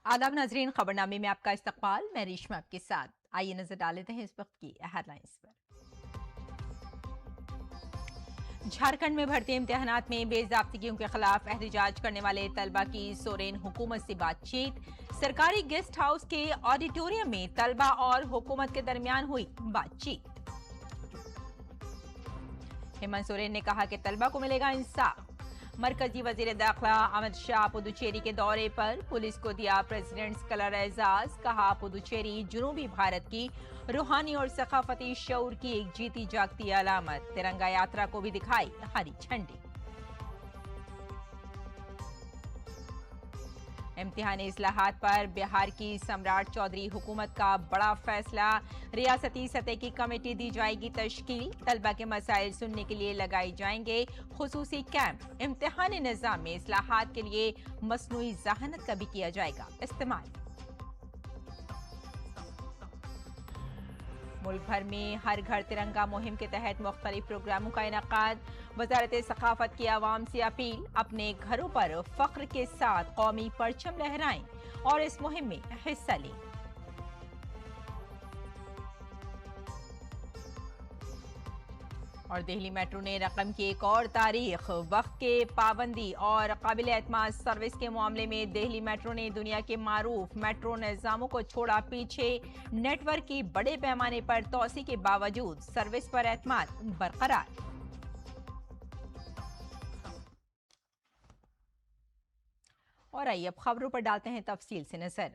आदाब नाजरीन, खबरनामे में आपका इस्तकबाल। मैं रेशमा आपके साथ। आइए नजर डाल लेते हैं इस वक्त की हेडलाइंस पर। झारखंड में भर्ती इम्तिहानात में बेजाब्तियों के खिलाफ एहतजाज करने वाले तलबा की सोरेन हुकूमत से बातचीत। सरकारी गेस्ट हाउस के ऑडिटोरियम में तलबा और हुकूमत के दरमियान हुई बातचीत। हेमंत सोरेन ने कहा कि तलबा को मिलेगा इंसाफ। मरकजी वजीर दाखिला अमित शाह पुदुचेरी के दौरे पर, पुलिस को दिया प्रेसिडेंट्स कलर एजाज। कहा पुदुचेरी जनूबी भारत की रूहानी और सकाफती शऊर की एक जीती जागती अलामत। तिरंगा यात्रा को भी दिखाई हरी झंडी। इम्तिहानी इस्लाहात पर बिहार की सम्राट चौधरी हुकूमत का बड़ा फैसला। रियासती सतह की कमेटी दी जाएगी तश्कील। तलबा के मसाइल सुनने के लिए लगाए जाएंगे खुसूसी कैंप। इम्तिहानी निजाम में इस्लाहात के लिए मसनूई जहानत का भी किया जाएगा इस्तेमाल। मुल्क भर में हर घर तिरंगा मुहिम के तहत मुख्तलिफ प्रोग्रामों का इनेकाद। वजारत सकाफत की आवाम से अपील, अपने घरों पर फख्र के साथ कौमी परचम लहराएं और इस मुहिम में हिस्सा लें। और दिल्ली मेट्रो ने रकम की एक और तारीख। वक्त के पाबंदी और काबिल एतमाद सर्विस के मामले में दिल्ली मेट्रो ने दुनिया के मारूफ मेट्रो निजामों को छोड़ा पीछे। नेटवर्क की बड़े पैमाने पर तोसी के बावजूद सर्विस पर एतमाद बरकरार। और आइए अब खबरों पर डालते हैं तफसील से नजर।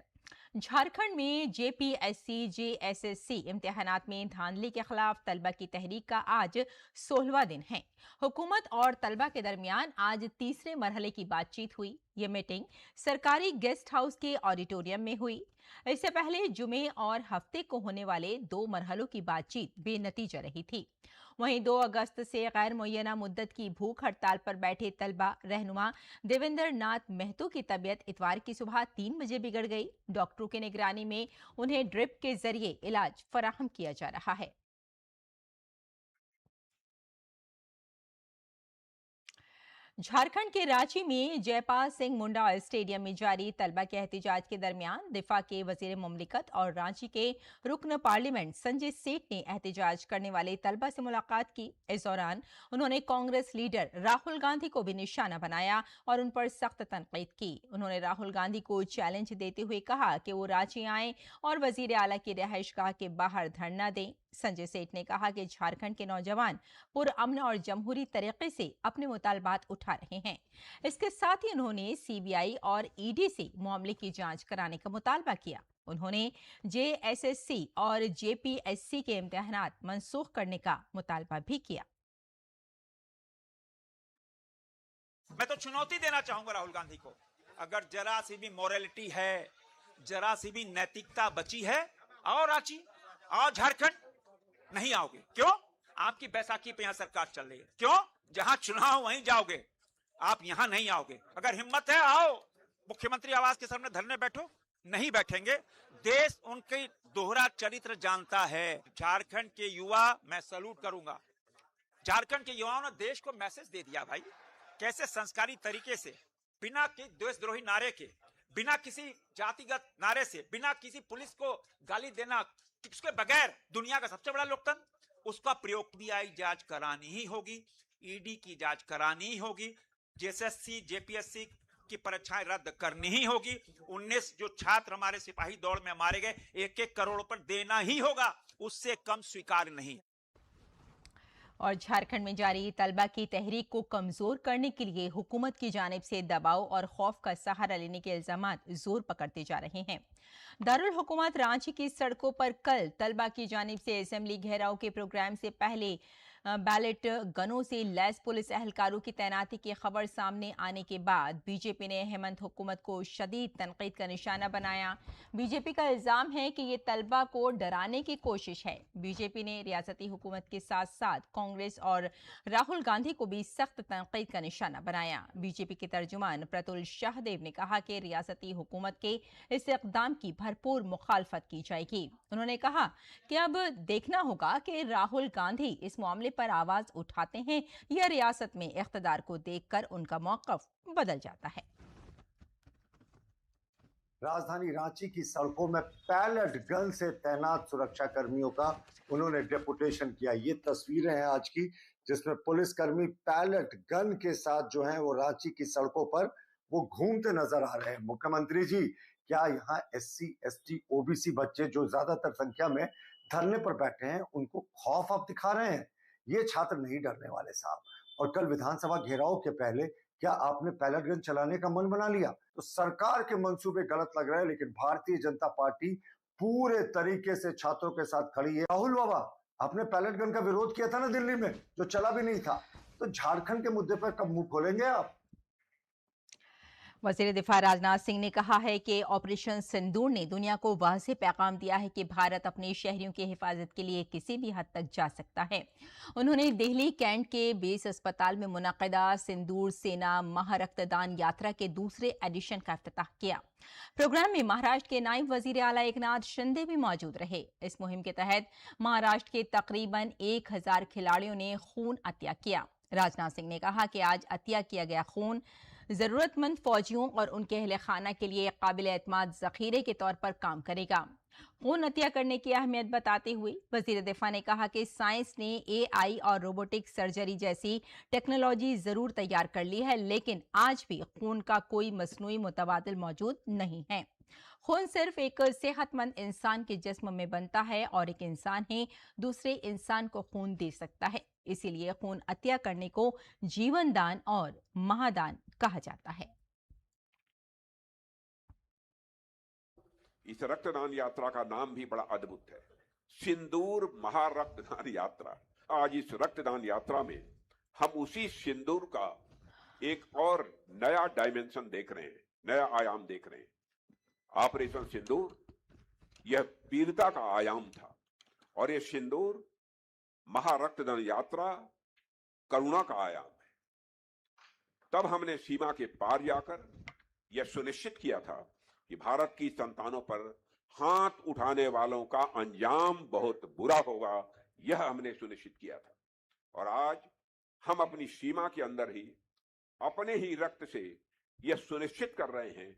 झारखंड में जेपीएससी जेएसएससी इम्तिहानात में धांधली के खिलाफ तलबा की तहरीक का आज 16वां दिन है। हुकूमत और तलबा के दरमियान आज तीसरे मरहले की बातचीत हुई। ये मीटिंग सरकारी गेस्ट हाउस के ऑडिटोरियम में हुई। इससे पहले जुमे और हफ्ते को होने वाले 2 मरहलों की बातचीत बेनतीजा रही थी। वहीं 2 अगस्त से गैर मुय्यना मुद्दत की भूख हड़ताल पर बैठे तलबा रहनुमा देवेंद्र नाथ महतो की तबीयत इतवार की सुबह 3 बजे बिगड़ गई। डॉक्टरों की निगरानी में उन्हें ड्रिप के जरिए इलाज फराहम किया जा रहा है। झारखंड के रांची में जयपाल सिंह मुंडा स्टेडियम में जारी तलबा के एहतजाज के दरमियान दिफा के वजीर मुमलिकत और रांची के रुकन पार्लियामेंट संजय सेठ ने एहतजाज करने वाले तलबा से मुलाकात की। इस दौरान उन्होंने कांग्रेस लीडर राहुल गांधी को भी निशाना बनाया और उन पर सख्त तनकीद की। उन्होंने राहुल गांधी को चैलेंज देते हुए कहा कि वो रांची आए और वजीर आला की रिहाइशगाह के बाहर धरना दें। संजय सेठ ने कहा कि झारखंड के नौजवान पुरअमन और जमहूरी तरीके से अपने मुतालबात उठा रहे हैं। इसके साथ ही उन्होंने सीबीआई और ईडी से मामले की जांच कराने का मुतालबा किया। उन्होंने जेएसएससी और जेपीएससी के इम्तिहानात मनसूख करने का मुतालबा भी किया। मैं तो चुनौती देना चाहूंगा राहुल गांधी को, अगर जरा सी भी मोरालिटी है, जरा सी भी नैतिकता बची है, आओ रांची, आओ झारखंड। नहीं आओगे क्यों? आपकी बैसाखी पे यहां सरकार चल रही है। क्यों? जहां चुनाव वहीं जाओगे, आप यहां नहीं आओगे। अगर हिम्मत है आओ मुख्यमंत्री आवास के सामने धरने बैठो। नहीं बैठेंगे। देश उनकी दोहरा चरित्र जानता है। झारखंड के युवा, मैं सैल्यूट करूंगा। झारखंड के युवाओं ने देश को मैसेज दे दिया भाई, कैसे संस्कारी तरीके से, बिना किसी देशद्रोही नारे के, बिना किसी जातिगत नारे से, बिना किसी पुलिस को गाली देना, उसके बगैर दुनिया का सबसे बड़ा लोकतंत्र, उसका प्रयोग भी आई जांच करानी ही होगी, ईडी की जांच करानी ही होगी, जेएसएससी जेपीएससी की परीक्षाएं रद्द करनी ही होगी। 19 जो छात्र हमारे सिपाही दौड़ में मारे गए, 1-1 करोड़ पर देना ही होगा, उससे कम स्वीकार नहीं। और झारखंड में जारी तलबा की तहरीक को कमजोर करने के लिए हुकूमत की जानिब से दबाव और खौफ का सहारा लेने के इल्जामात जोर पकड़ते जा रहे हैं। दारुल हुकूमत रांची की सड़कों पर कल तलबा की जानिब से असेंबली घेराव के प्रोग्राम से पहले बैलेट गनों से लैस पुलिस एहलकारों की तैनाती की खबर सामने आने के बाद बीजेपी ने हेमंत हुकूमत को शदीद तनकीद का निशाना बनाया। बीजेपी का इल्जाम है कि ये तलबा को डराने की कोशिश है। बीजेपी ने रियासती हुकूमत के साथ साथ कांग्रेस और राहुल गांधी को भी सख्त तनकीद का निशाना बनाया। बीजेपी के तर्जुमान प्रतुल शाहदेव ने कहा कि रियासती हुकूमत के इस इक़दाम की भरपूर मुखालफत की जाएगी। उन्होंने कहा कि अब देखना होगा कि राहुल गांधी इस मामले पर आवाज उठाते हैं या रियासत में इख्तिदार को देखकर उनका मौक़िफ़ बदल जाता है। राजधानी रांची की सड़कों में पैलेट गन से तैनात सुरक्षा कर्मियों का उन्होंने डेपुटेशन किया। ये तस्वीरें हैं आज की, जिसमें पुलिसकर्मी पैलेट गन के साथ जो है वो रांची की सड़कों पर वो घूमते नजर आ रहे हैं। मुख्यमंत्री जी, क्या यहाँ SC ST OBC बच्चे जो ज्यादातर संख्या में धरने पर बैठे हैं उनको खौफ आप दिखा रहे हैं? ये छात्र नहीं डरने वाले साहब। और कल विधानसभा घेराव के पहले क्या आपने पैलेट गन चलाने का मन बना लिया? तो सरकार के मंसूबे गलत लग रहे हैं, लेकिन भारतीय जनता पार्टी पूरे तरीके से छात्रों के साथ खड़ी है। राहुल बाबा, आपने पैलेट गन का विरोध किया था ना दिल्ली में, जो चला भी नहीं था, तो झारखंड के मुद्दे पर कब मुंह खोलेंगे आप? वजीर दिफा राजनाथ सिंह ने कहा है कि ऑपरेशन सिंदूर ने दुनिया को वाज़ेह पैगाम दिया है कि भारत अपने शहरियों की हिफाजत के लिए किसी भी हद तक जा सकता है। उन्होंने दिल्ली कैंट के बेस अस्पताल में मुनक़दा सिंदूर सेना महारक्तदान यात्रा के दूसरे एडिशन का इफ्तिताह किया। प्रोग्राम में महाराष्ट्र के नायब वजीर आला एकनाथ शिंदे भी मौजूद रहे। इस मुहिम के तहत महाराष्ट्र के तकरीबन 1000 खिलाड़ियों ने खून अतिया किया। राजनाथ सिंह ने कहा कि आज अतिया किया गया खून जरूरतमंद फौजियों और उनके अहले खाना के लिए काबिल एतमाद जखीरे के तौर पर काम करेगा। खून अतिया करने की अहमियत बताते हुए वजीर दिफा ने कहा कि साइंस ने AI और रोबोटिक सर्जरी जैसी टेक्नोलॉजी जरूर तैयार कर ली है, लेकिन आज भी खून का कोई मसनूई मुतबादिल मौजूद नहीं है। खून सिर्फ एक सेहतमंद इंसान के जिस्म में बनता है और एक इंसान ही दूसरे इंसान को खून दे सकता है। इसीलिए खून अतिया करने को जीवन दान और महादान कहा जाता है। इस रक्तदान यात्रा का नाम भी बड़ा अद्भुत है, सिंदूर महारक्तदान यात्रा। आज इस रक्तदान यात्रा में हम उसी सिंदूर का एक और नया डायमेंशन देख रहे हैं, नया आयाम देख रहे हैं। ऑपरेशन सिंदूर यह वीरता का आयाम था और यह सिंदूर महारक्तदान यात्रा करुणा का आयाम है। तब हमने सीमा के पार जाकर यह सुनिश्चित किया था कि भारत की संतानों पर हाथ उठाने वालों का अंजाम बहुत बुरा होगा, यह हमने सुनिश्चित किया था। और आज हम अपनी सीमा के अंदर ही अपने ही रक्त से यह सुनिश्चित कर रहे हैं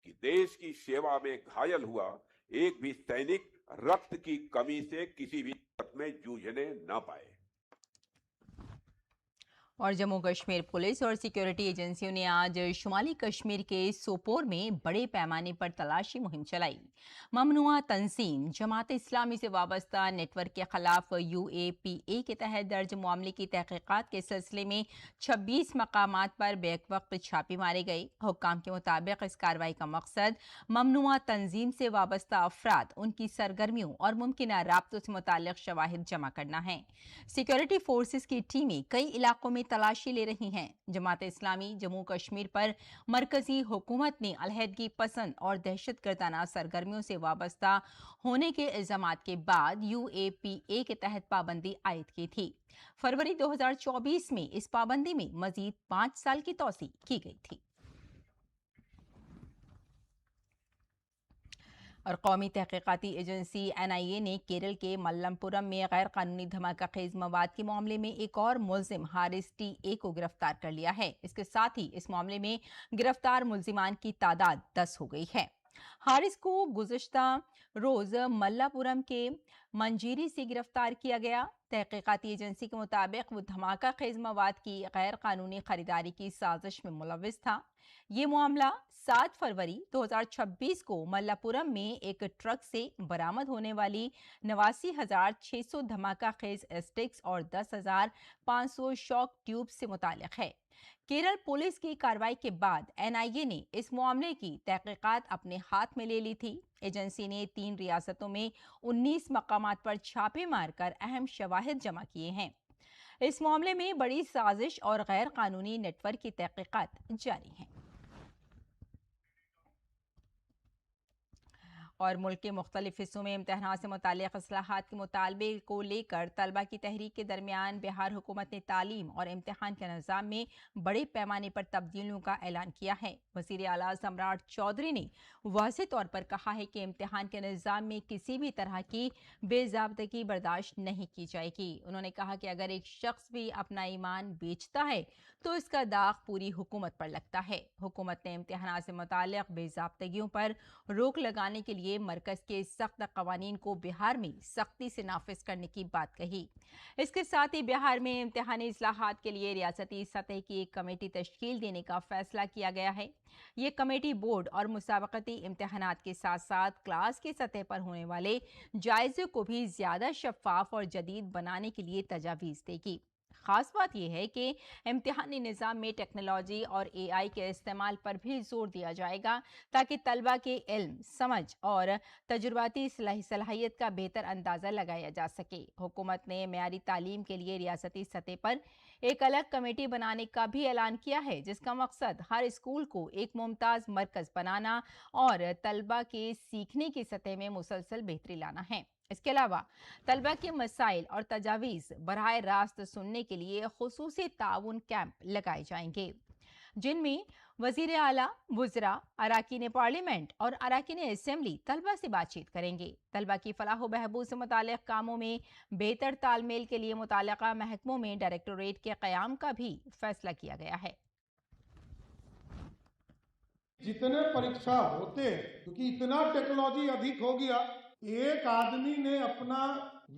कि देश की सेवा में घायल हुआ एक भी सैनिक रक्त की कमी से किसी भी हालत में जूझने न पाए। और जम्मू कश्मीर पुलिस और सिक्योरिटी एजेंसियों ने आज शुमाली कश्मीर के सोपोर में बड़े पैमाने पर तलाशी मुहिम चलाई। ममनुआ तंजीम जमात इस्लामी से वाबस्ता नेटवर्क के खिलाफ UAPA के तहत दर्ज मामले की तहकीकात के सिलसिले में 26 मकामात पर बेवक्त छापे मारे गए। हुक्काम के मुताबिक इस कार्रवाई का मकसद ममनुआ तंजीम से वाबस्ता अफराद, उनकी सरगर्मियों और मुमकिन राब्तों से मुताल्लिक शवाहिद जमा करना है। सिक्योरिटी फोर्सेस की टीमें कई इलाकों में तलाशी ले रही हैं। जमात इस्लामी जम्मू कश्मीर पर मरकजी हुकूमत ने अलहदगी पसंद और दहशतगर्दाना सरगर्मियों से वाबस्ता होने के इल्जामात के बाद UAPA के तहत पाबंदी आयद की थी। फरवरी 2024 में इस पाबंदी में मजीद 5 साल की तौसी की गई थी। और कौमी तहकीकाती एजेंसी NIA ने केरल के मल्लमपुरम में गैर कानूनी धमाका खेज मवाद के मामले में एक और मुल्जिम हारिस TA को गिरफ्तार कर लिया है। इसके साथ ही इस मामले में गिरफ्तार मुल्जिमान की तादाद 10 हो गई है। हारिस को गुज़श्ता रोज मल्लापुरम के मंजीरी से गिरफ्तार किया गया। तहकीकाती एजेंसी के मुताबिक वो धमाका खेज मवाद की गैर कानूनी खरीदारी की साजिश में मुलविस था। ये मामला 7 फरवरी 2026 को मल्लापुरम में एक ट्रक से बरामद होने वाली 89,600 धमाका खेज स्टिक्स और 10,500 शॉक ट्यूब से मुताल्लिक है। केरल पुलिस की कार्रवाई के बाद NIA ने इस मामले की तहकीकात अपने हाथ में ले ली थी। एजेंसी ने 3 रियासतों में 19 मकामात पर छापे मारकर अहम शवाहिद जमा किए हैं। इस मामले में बड़ी साजिश और गैर कानूनी नेटवर्क की तहकीकात जारी है। और मुल्क के मुख्तलिफ हिस्सों में इम्तहान से मुताल्लिक़ इस्लाहात के मुतालबे को लेकर तलबा की तहरीक के दरमियान बिहार हुकूमत ने तालीम और इम्तहान के निज़ाम में बड़े पैमाने पर तब्दीलियों का ऐलान किया है। वज़ीर आला सम्राट चौधरी ने वाज़ेह तौर पर कहा है कि इम्तहान के निज़ाम में किसी भी तरह की बेज़ाब्तगी बर्दाश्त नहीं की जाएगी। उन्होंने कहा कि अगर एक शख्स भी अपना ईमान बेचता है तो इसका दाग पूरी हुकूमत पर लगता है। हुकूमत ने इम्तहान से मुताल्लिक़ बेज़ाब्तगियों पर रोक लगाने के लिए मरकज़ के सख्त कवानीन को बिहार में सख्ती से नाफिज करने की बात कही। इसके साथ ही बिहार में इम्तहानी इस्लाहात के लिए रियासती सतह की एक कमेटी तश्कील देने का फैसला किया गया है। ये कमेटी बोर्ड और मुसाबकती इम्तहानात के साथ साथ क्लास की सतह पर होने वाले जायजे को भी ज्यादा शफाफ और जदीद बनाने के लिए तजावीज़ देगी। खास बात यह है कि इम्तिहानी निज़ाम में टेक्नोलॉजी और एआई के इस्तेमाल पर भी जोर दिया जाएगा ताकि तलबा के इल्म, समझ और तजुर्बाती सलाहियत का बेहतर अंदाज़ा लगाया जा सके। हुकूमत ने मेयारी तालीम के लिए रियासती सतह पर एक अलग कमेटी बनाने का भी ऐलान किया है, जिसका मकसद हर स्कूल को एक मुमताज़ मरकज़ बनाना और तलबा के सीखने की सतह में मुसलसल बेहतरी लाना है। इसके अलावा तलबा के मसाइल और तजावीज़ बराह रास्त सुनने के लिए खुसूसी ताउन कैंप लगाए जाएंगे, जिनमें वजीर आला, वुज़रा, अराकीन पार्लियामेंट और अराकीन असेंबली तलबा से बातचीत करेंगे। तलबा की फलाह बहबूद से मुताल्लिक़ कामों में बेहतर तालमेल के लिए मुताल्लिक़ा महकमों में डायरेक्टोरेट के क़याम का भी फैसला किया गया है। जितने परीक्षा होते हैं, क्योंकि इतना टेक्नोलॉजी अधिक हो गया, एक आदमी ने अपना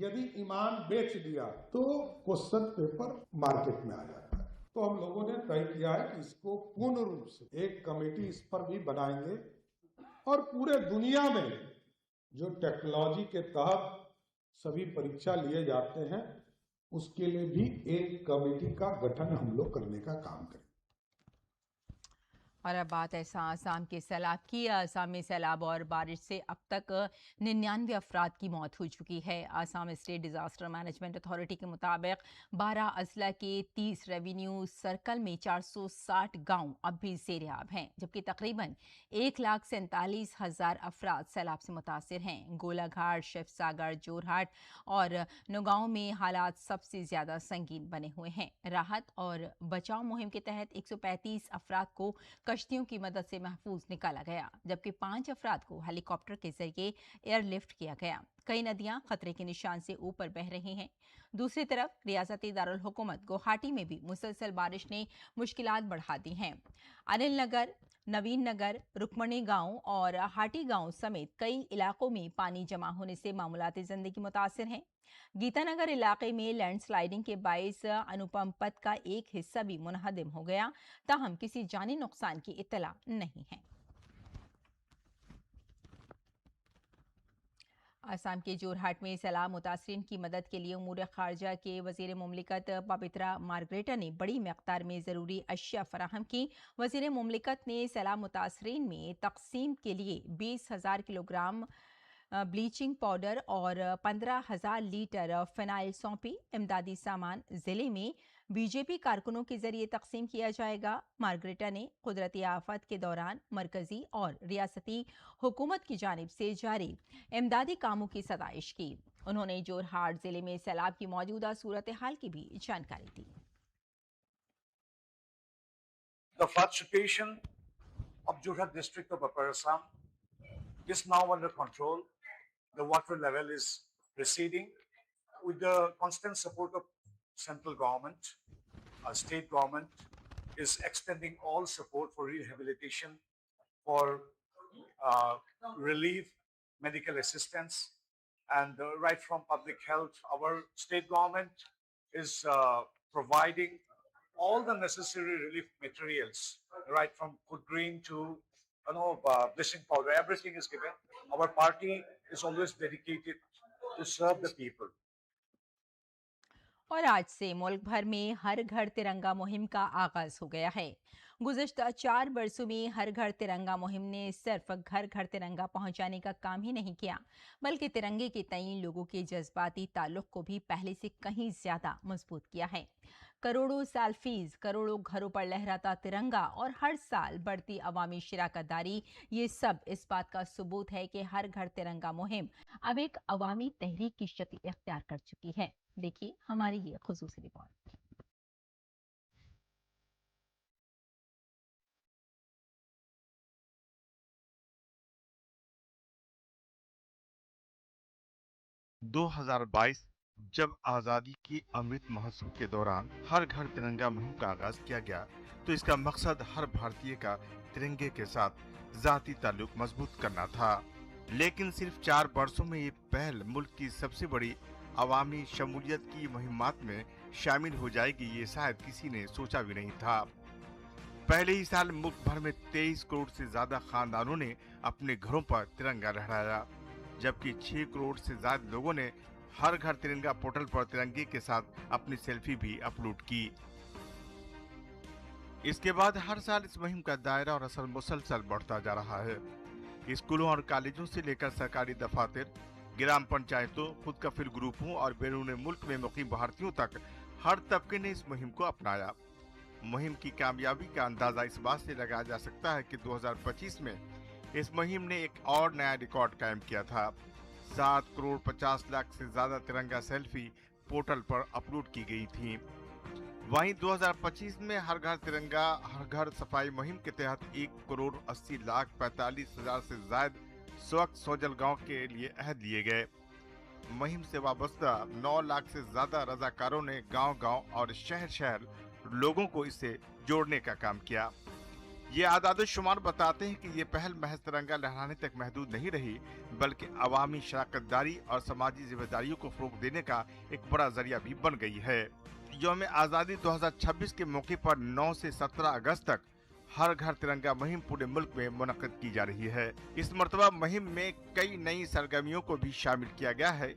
यदि ईमान बेच दिया तो क्वेश्चन पेपर मार्केट में आ जाता है। तो हम लोगों ने तय किया है कि इसको पूर्ण रूप से एक कमेटी इस पर भी बनाएंगे और पूरे दुनिया में जो टेक्नोलॉजी के तहत सभी परीक्षा लिए जाते हैं उसके लिए भी एक कमेटी का गठन हम लोग करने का काम करेंगे। और अब बात ऐसा आसाम के सैलाब की। आसाम में सैलाब और बारिश से अब तक 99 अफराद की मौत हो चुकी है। Assam state disaster management authority के मुताबिक 12 अजला के 30 रेवेन्यू सर्कल में 460 गांव अब भी ज़ेर-ए-आब हैं, जबकि तकरीबन 1,47,000 अफराद सैलाब से मुतासिर हैं। गोलाघाट, शिवसागर, जोरहाट और नौगांव में हालात सबसे ज़्यादा संगीन बने हुए हैं। राहत और बचाव मुहिम के तहत 135 अफराद को कश्तियों की मदद से महफूज निकाला गया, जबकि 5 अफराद को हेलीकॉप्टर के जरिए एयरलिफ्ट किया गया। कई नदियां खतरे के निशान से ऊपर बह रही हैं। दूसरी तरफ रियासती दारुल हुकूमत गुवाहाटी में भी मुसलसल बारिश ने मुश्किलात बढ़ा दी हैं। अनिल नगर, नवीन नगर, रुकमणी गांव और हाटी गांव समेत कई इलाकों में पानी जमा होने से मामूलाती जिंदगी मुतासिर हैं। गीतानगर इलाके में लैंडस्लाइडिंग के बाइस अनुपम पथ का एक हिस्सा भी मुनहदिम हो गया, ताहम किसी जानी नुकसान की इत्तला नहीं है। आसाम के जोरहाट में सैलाब मुतासरीन की मदद के लिए उमूर खारजा के वजीर मुमलिकत पवित्रा मार्गरेटा ने बड़ी मकदार में ज़रूरी अशिया फराहम की। वजीर मुमलिकत ने सैलाब मुतासरीन में तकसीम के लिए 20,000 किलोग्राम ब्लीचिंग पाउडर और 15,000 लीटर फिनाइल सौंपी। इमदादी सामान जिले में बीजेपी कारकुनों के जरिए तकसीम किया जाएगा। मार्गरेटा ने कुदरती आफत के दौरान मरकजी और रियासती हुकूमत की जानिब से जारी इमदादी कामों की सताइश की। उन्होंने जोरहाट जिले में सैलाब की मौजूदा सूरत हाल की भी जानकारी दी। The flood situation of Jorhat district of Upper Assam is now under control. The water level is receding. With the constant support of central government, state government is extending all support for rehabilitation, for relief, medical assistance, and right from public health. Our state government is providing all the necessary relief materials, right from food grain to bleaching powder. Everything is given. Our party is always dedicated to serve the people. और आज से मुल्क भर में हर घर तिरंगा मुहिम का आगाज हो गया है। गुज़श्ता 4 बरसों में हर घर तिरंगा मुहिम ने सिर्फ घर घर तिरंगा पहुंचाने का काम ही नहीं किया, बल्कि तिरंगे के तईं लोगों के जज्बाती ताल्लुक को भी पहले से कहीं ज्यादा मजबूत किया है। करोड़ों सेल्फीज, करोड़ों घरों पर लहराता तिरंगा और हर साल बढ़ती अवामी शिराकतदारी, ये सब इस बात का सबूत है कि हर घर तिरंगा मुहिम अब एक अवामी तहरीक की शक्ल इख्तियार कर चुकी है। देखिए हमारी ये खुसूसी रिपोर्ट। दो 2022 जब आजादी की अमृत महोत्सव के दौरान हर घर तिरंगा मुहिम का आगाज किया गया, तो इसका मकसद हर भारतीय का तिरंगे के साथ जाती ताल्लुक मजबूत करना था। लेकिन सिर्फ 4 वर्षों में ये पहल मुल्क की सबसे बड़ी अवामी शमूलियत की मुहिमात में शामिल हो जाएगी, ये शायद किसी ने सोचा भी नहीं था। पहले ही साल मुल्क भर में 23 करोड़ से ज्यादा खानदानों ने अपने घरों पर तिरंगा लहराया, जबकि 6 करोड़ से ज्यादा लोगों ने हर घर तिरंगा पोर्टल पर तिरंगे के साथ अपनी सेल्फी भी अपलोड की। इसके बाद हर साल इस मुहिम का दायरा और असर मुसलसल बढ़ता जा रहा है। स्कूलों और कॉलेजों से लेकर सरकारी दफातर, ग्राम पंचायतों, खुद कफिल ग्रुपों और बैरून मुल्क में मुकीम भारतीयों तक हर तबके ने इस मुहिम को अपनाया। मुहिम की कामयाबी का अंदाजा इस बात से लगाया जा सकता है कि 2025 में इस मुहिम ने एक और नया रिकॉर्ड कायम किया था। 7 करोड़ 50 लाख से ज्यादा तिरंगा सेल्फी पोर्टल पर अपलोड की गई थी। वहीं 2025 में हर घर तिरंगा हर घर सफाई मुहिम के तहत 1 करोड़ 80 लाख 45 हजार से ज्यादा स्वच्छ सोजल गांव के लिए अहद लिए गए। मुहिम से वाबस्ता 9 लाख से ज्यादा रजाकारों ने गांव-गांव और शहर-शहर लोगों को इससे जोड़ने का काम किया। ये आदाद-ओ-शुमार बताते हैं कि ये पहल महज तिरंगा लहराने तक महदूद नहीं रही, बल्कि अवामी शराकतदारी और समाजी जिम्मेदारियों को फरोग देने का एक बड़ा जरिया भी बन गई है। यौम आज़ादी 2026 के मौके पर 9 से 17 अगस्त तक हर घर तिरंगा मुहिम पूरे मुल्क में मुनक्किद की जा रही है। इस मर्तबा मुहिम में कई नई सरगर्मियों को भी शामिल किया गया है।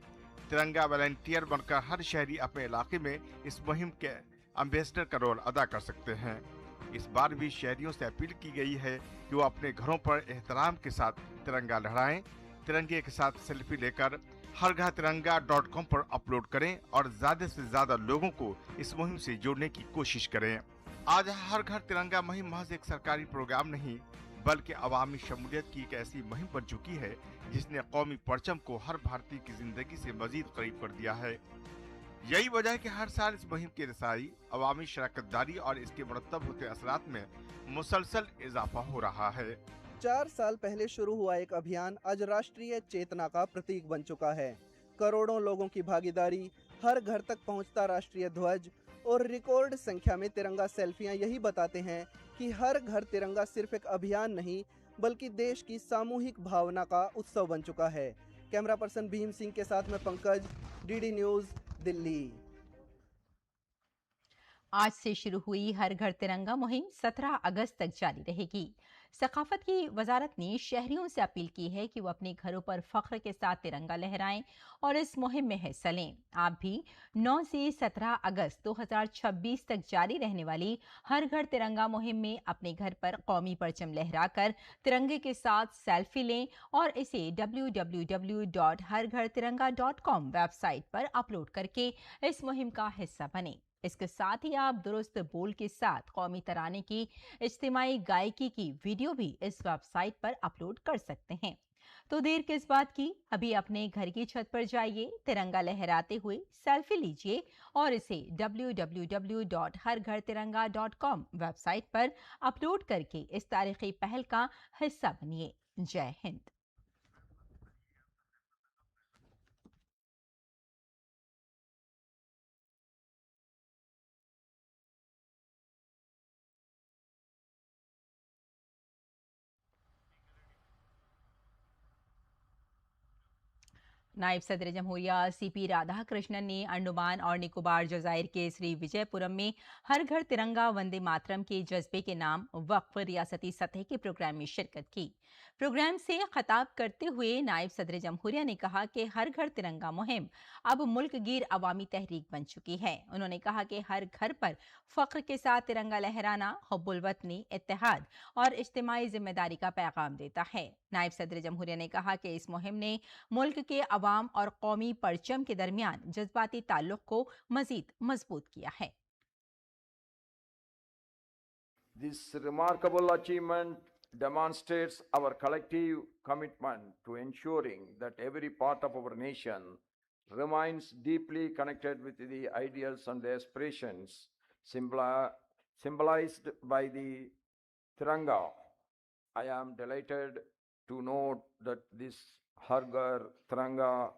तिरंगा वॉलंटियर बनकर हर शहरी अपने इलाके में इस मुहिम के एम्बेसडर का रोल अदा कर सकते हैं। इस बार भी शहरियों से अपील की गई है कि वो अपने घरों पर एहतराम के साथ तिरंगा लहराएं, तिरंगे के साथ सेल्फी लेकर हरघरतिरंगा.com पर अपलोड करें और ज्यादा से ज्यादा लोगों को इस मुहिम से जोड़ने की कोशिश करें। आज हर घर तिरंगा मुहिम महज एक सरकारी प्रोग्राम नहीं, बल्कि अवामी शमूलियत की एक ऐसी मुहिम बन चुकी है जिसने कौमी परचम को हर भारतीय की जिंदगी से मजीद करीब कर दिया है। यही वजह है कि हर साल इस मुहिम की रसाई, अवामी शराकतदारी और इसके मुरत्तब होते असरात में मुसलसल इजाफा हो रहा है। 4 साल पहले शुरू हुआ एक अभियान आज राष्ट्रीय चेतना का प्रतीक बन चुका है। करोड़ों लोगों की भागीदारी, हर घर तक पहुंचता राष्ट्रीय ध्वज और रिकॉर्ड संख्या में तिरंगा सेल्फियां यही बताते हैं कि हर घर तिरंगा सिर्फ एक अभियान नहीं, बल्कि देश की सामूहिक भावना का उत्सव बन चुका है। कैमरा पर्सन भीम सिंह के साथ में पंकज, डीडी न्यूज, दिल्ली। आज से शुरू हुई हर घर तिरंगा मुहिम 17 अगस्त तक जारी रहेगी। सकाफत की वजारत ने शहरियों से अपील की है कि वो अपने घरों पर फख्र के साथ तिरंगा लहराएं और इस मुहिम में हिस्सा लें। आप भी 9 से 17 अगस्त 2026 तक जारी रहने वाली हर घर तिरंगा मुहिम में अपने घर पर कौमी परचम लहराकर तिरंगे के साथ सेल्फी लें और इसे www.harghartiranga.com वेबसाइट पर अपलोड करके इस मुहिम का हिस्सा बने। इसके साथ ही आप दुरुस्त बोल के साथ कौमी तराने की इज्तिमाई गायकी की वीडियो भी इस वेबसाइट पर अपलोड कर सकते हैं। तो देर किस बात की, अभी अपने घर की छत पर जाइए, तिरंगा लहराते हुए सेल्फी लीजिए और इसे www.harghartiranga.com वेबसाइट पर अपलोड करके इस तारीखी पहल का हिस्सा बनिए। जय हिंद। नायब सदर जमहूरिया सीपी राधाकृष्णन ने अंडमान और निकोबार जजायर के श्री विजयपुरम में हर घर तिरंगा वंदे मातरम के जज्बे के नाम वक्फ रियासती सतह के प्रोग्राम में शिरकत की। प्रोग्राम से खिताब करते हुए नायब सदर जमहूरिया ने कहा कि हर घर तिरंगा मुहिम अब मुल्क गिर अवामी तहरीक बन चुकी है। उन्होंने कहा कि हर घर पर फख्र के साथ तिरंगा लहराना हुब्बुल वतनी, इत्तेहाद और इज्तिमाई जिम्मेदारी का पैगाम देता है। नायब सदर जमहूरिया ने कहा कि इस मुहिम ने मुल्क के अवाम और कौमी परचम के दरमियान जज्बाती ताल्लुक को मजीद मजबूत किया है। This remarkable achievement demonstrates our collective commitment to ensuring that every part of our nation remains deeply connected with the ideals and the aspirations symbolized by the Tiranga. I am delighted to note that this Har Ghar Tiranga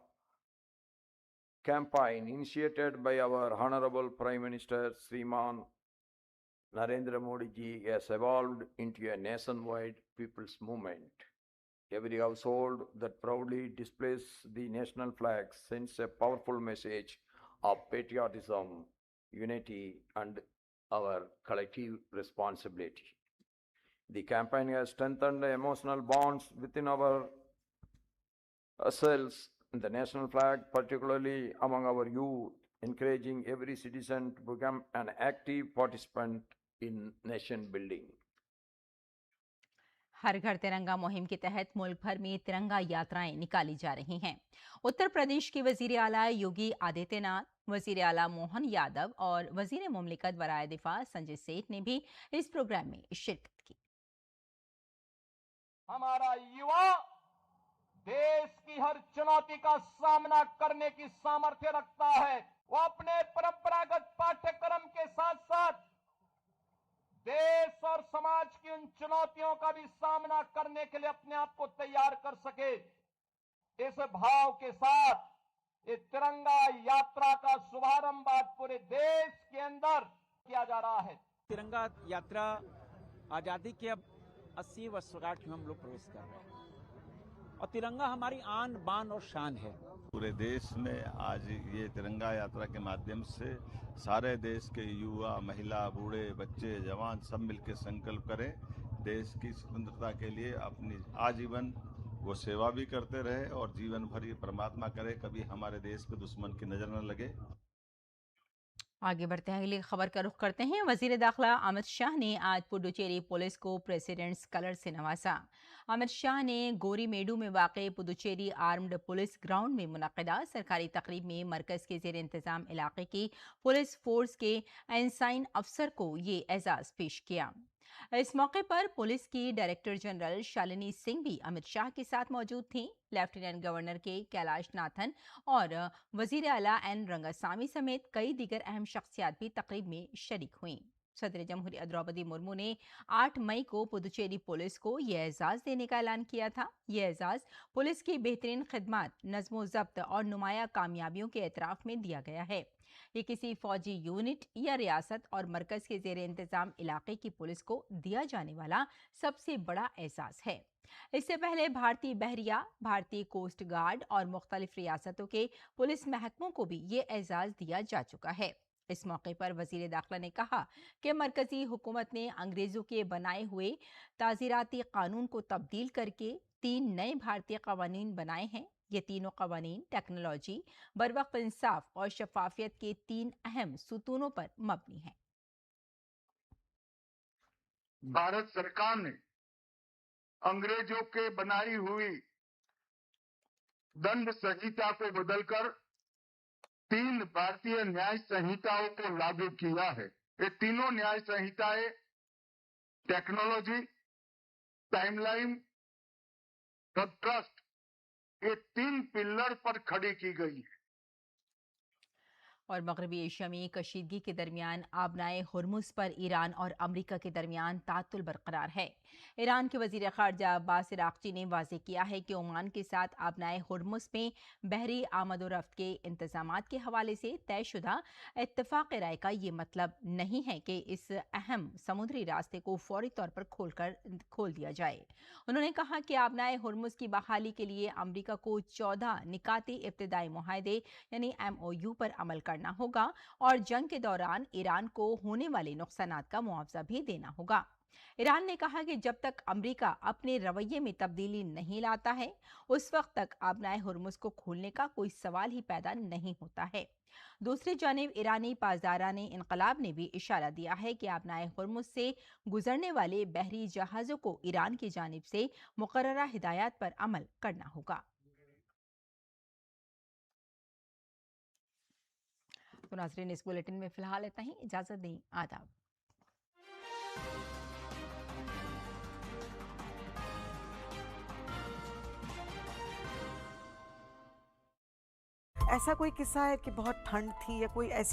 campaign initiated by our Honorable Prime Minister Sriman Narendra Modi ji has evolved into a nationwide people's movement. Every household that proudly displays the national flag sends a powerful message of patriotism, unity, and our collective responsibility. The campaign has strengthened the emotional bonds within ourselves and the national flag, particularly among our youth, encouraging every citizen to become an active participant in nation building. हर घर तिरंगा मुहिम के तहत मुल्क भर में तिरंगा यात्राएं निकाली जा रही हैं। उत्तर प्रदेश के वजीर आला योगी आदित्यनाथ, वजीर आला मोहन यादव और वजीर मुमलिकत बराए दिफा संजय सेठ ने भी इस प्रोग्राम में शिरकत की। हमारा युवा देश की हर चुनौती का सामना करने की सामर्थ्य रखता है। वो अपने परंपरागत पाठ्यक्रम के साथ साथ देश और समाज की उन चुनौतियों का भी सामना करने के लिए अपने आप को तैयार कर सके, इस भाव के साथ ये तिरंगा यात्रा का शुभारंभ आज पूरे देश के अंदर किया जा रहा है। तिरंगा यात्रा आजादी के अब 80 वर्षगांठ में हम लोग प्रवेश कर रहे हैं और तिरंगा हमारी आन बान और शान है। पूरे देश में आज ये तिरंगा यात्रा के माध्यम से सारे देश के युवा, महिला, बूढ़े, बच्चे, जवान सब मिलकर संकल्प करें देश की स्वतंत्रता के लिए अपनी आजीवन वो सेवा भी करते रहे और जीवन भर ये परमात्मा करे कभी हमारे देश पे दुश्मन की नजर न लगे। आगे बढ़ते हैं, अगली खबर का रुख करते हैं। वजीर दाखिला अमित शाह ने आज पुडुचेरी पुलिस को प्रेसिडेंट्स कलर से नवाजा। अमित शाह ने गोरीमेडू में वाक़ पुडुचेरी आर्म्ड पुलिस ग्राउंड में मुनक़िदा सरकारी तकरीब में मरकज़ के ज़ेर इंतज़ाम इलाके की पुलिस फोर्स के एनसाइन अफसर को ये एजाज़ पेश किया। इस मौके पर पुलिस की डायरेक्टर जनरल शालिनी सिंह भी अमित शाह के साथ मौजूद थीं। लेफ्टिनेंट गवर्नर के कैलाश नाथन और वजीर आला एन रंगासामी समेत कई दीगर अहम शख्सियात भी तकरीब में शरीक हुईं। सदर जमहूरिया द्रौपदी मुर्मू ने 8 मई को पुदुचेरी पुलिस को यह एजाज़ देने का ऐलान किया था। यह एजाज़ पुलिस की बेहतरीन खिदमत, नज़्म ज़ब्त और नुमाया कामयाबियों के एतराफ़ में दिया गया है। ये किसी फौजी यूनिट या रियासत और मरकज़ के ज़ेर इंतज़ाम इलाके की पुलिस को दिया जाने वाला सबसे बड़ा एजाज़ है। इससे पहले भारतीय बहरिया, भारतीय कोस्ट गार्ड और मुख्तलिफ रियासतों के पुलिस महकमों को भी ये एजाज़ दिया जा चुका है। इस मौके पर वजीर दाखिला ने कहा कि मरकजी हुकूमत ने अंग्रेज़ों के बनाए हुए ताज़ीराती कानून को तब्दील करके 3 नए भारतीय कवानीन बनाए हैं। ये तीनों कवानीन टेक्नोलॉजी, बरवक्त इंसाफ और शफाफियत के 3 अहम सुतूनों पर मबनी हैं। भारत सरकार ने अंग्रेजों के बनाई हुई दंड संहिता को बदलकर 3 भारतीय न्याय संहिताओं को लागू किया है। ये तीनों न्याय संहिताएं टेक्नोलॉजी, टाइमलाइन और ट्रस्ट, ये 3 पिलर पर खड़ी की गई है। और मगरबी एशिया में कशीदगी के दरमियान आबनाए हुर्मुज़ पर ईरान और अमरीका के दरमियान तातुल बरकरार है। ईरान के वज़ीर ख़ारजा अब्बास इराक़ची ने वाज़ेह किया है कि ओमान के साथ आबनाए हुर्मुज़ में बहरी आमद व रफ्त के इंतज़ामात के हवाले से तयशुदा इत्तफ़ाक़ राय का ये मतलब नहीं है कि इस अहम समुद्री रास्ते को फौरी तौर पर खोल दिया जाए। उन्होंने कहा कि आबनाए हुर्मुज़ की बहाली के लिए अमरीका को 14 निकाती इब्तिदाई मुआहदे यानी MOU पर अमल करना होगा और जंग के दौरान ईरान को होने वाले नुकसानात का मुआवजा भी देना होगा। ईरान ने कहा कि जब तक अमरीका अपने रवैये में तब्दीली नहीं लाता है, उस वक्त तक आबनाए हुर्मुज़ को खोलने का कोई सवाल ही पैदा नहीं होता है। दूसरी जानिब ईरानी पासदाराने इनकलाब ने भी इशारा दिया है कि आबनाए हुर्मुज़ से गुजरने वाले बहरी जहाज़ों को ईरान की जानिब से मुकर्ररा हिदायत पर अमल करना होगा। तो नाज़रीन, इस बुलेटिन में फिलहाल इतना ही। इजाज़त दें। आदाब। ऐसा कोई किस्सा है कि बहुत ठंड थी या कोई ऐसी